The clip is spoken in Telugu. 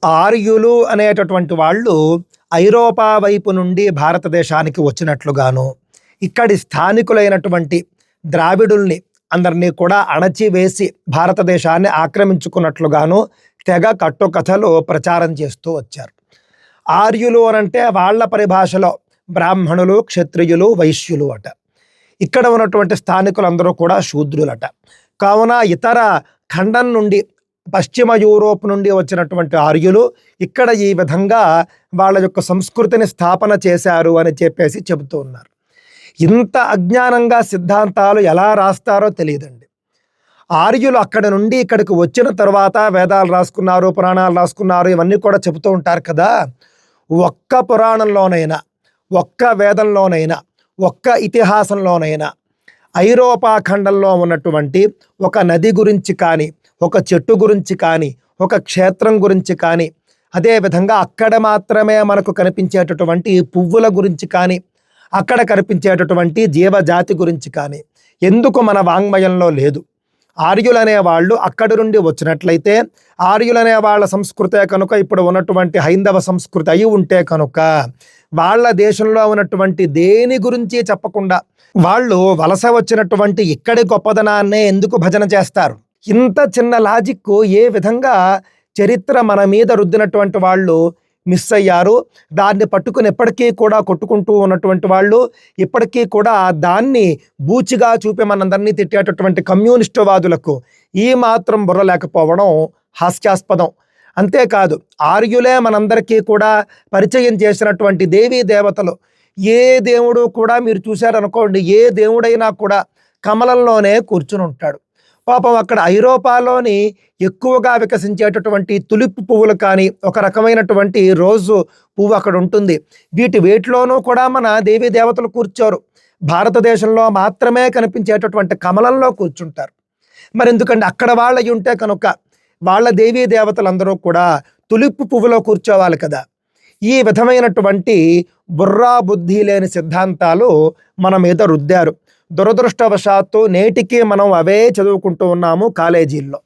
ఆర్యులు అనేటటువంటి వాళ్ళు ఐరోపా వైపు నుండి భారతదేశానికి వచ్చినట్లుగాను, ఇక్కడి స్థానికులైనటువంటి ద్రావిడుల్ని అందరినీ కూడా అణచివేసి భారతదేశాన్ని ఆక్రమించుకున్నట్లుగాను తెగ కట్టుకథలు ప్రచారం చేస్తూ వచ్చారు. ఆర్యులు అనంటే వాళ్ళ పరిభాషలో బ్రాహ్మణులు, క్షత్రియులు, వైశ్యులు అట. ఇక్కడ ఉన్నటువంటి స్థానికులందరూ కూడా శూద్రులట. కావున ఇతర ఖండం నుండి, పశ్చిమ యూరోప్ నుండి వచ్చినటువంటి ఆర్యులు ఇక్కడ ఈ విధంగా వాళ్ళ యొక్క సంస్కృతిని స్థాపన చేశారు అని చెప్పేసి చెబుతూ ఉన్నారు. ఇంత అజ్ఞానంగా సిద్ధాంతాలు ఎలా రాస్తారో తెలియదండి. ఆర్యులు అక్కడి నుండి ఇక్కడికి వచ్చిన తర్వాత వేదాలు రాసుకున్నారు, పురాణాలు రాసుకున్నారు, ఇవన్నీ కూడా చెబుతూ ఉంటారు కదా. ఒక్క పురాణంలోనైనా, ఒక్క వేదంలోనైనా, ఒక్క ఇతిహాసంలోనైనా ఐరోపా ఖండంలో ఉన్నటువంటి ఒక నది గురించి కానీ, ఒక చెట్టు గురించి కానీ, ఒక క్షేత్రం గురించి కానీ, అదేవిధంగా అక్కడ మాత్రమే మనకు కనిపించేటటువంటి పువ్వుల గురించి కానీ, అక్కడ కనిపించేటటువంటి జీవజాతి గురించి కానీ ఎందుకు మన వాంగ్మయంలో లేదు? ఆర్యులనే వాళ్ళు అక్కడి నుండి వచ్చినట్లయితే, ఆర్యులనే వాళ్ళ సంస్కృతే కనుక ఇప్పుడు ఉన్నటువంటి హైందవ సంస్కృతి అయి ఉంటే కనుక వాళ్ళ దేశంలో ఉన్నటువంటి దేని గురించి చెప్పకుండా వాళ్ళు వలస వచ్చినటువంటి ఇక్కడి గొప్పదనాన్నే ఎందుకు భజన చేస్తారు? ఇంత చిన్న లాజిక్ ఏ విధంగా చరిత్ర మన మీద రుద్దినటువంటి వాళ్ళు మిస్ అయ్యారు. దాన్ని పట్టుకుని ఎప్పటికీ కూడా కొట్టుకుంటూ ఉన్నటువంటి వాళ్ళు, ఇప్పటికీ కూడా దాన్ని బూచిగా చూపి మనందరినీ తిట్టేటటువంటి కమ్యూనిస్టు వాదులకు ఈ మాత్రం బుర్ర లేకపోవడం హాస్యాస్పదం. అంతేకాదు, ఆర్యులే మనందరికీ కూడా పరిచయం చేసినటువంటి దేవీ దేవతలు. ఏ దేవుడు కూడా మీరు చూశారనుకోండి, ఏ దేవుడైనా కూడా కమలంలోనే కూర్చుని ఉంటాడు. పాపం అక్కడ ఐరోపాలోని ఎక్కువగా వికసించేటటువంటి తులిప్ పువ్వులు కానీ, ఒక రకమైనటువంటి రోజు పువ్వు అక్కడ ఉంటుంది. వేటిలోనూ కూడా మన దేవీ దేవతలు కూర్చోరు. భారతదేశంలో మాత్రమే కనిపించేటటువంటి కమలంలో కూర్చుంటారు. మరి ఎందుకంటే అక్కడ వాళ్ళయి ఉంటే కనుక వాళ్ళ దేవీ దేవతలందరూ కూడా తులిప్ పువ్వులో కూర్చోవాలి కదా. ఈ విధమైనటువంటి బుర్రా బుద్ధి లేని సిద్ధాంతాలు మన మీద రుద్దారు. దురదృష్టవశాత్తు నేటికి మనం అవే చదువుకుంటూ ఉన్నాము కాలేజీల్లో.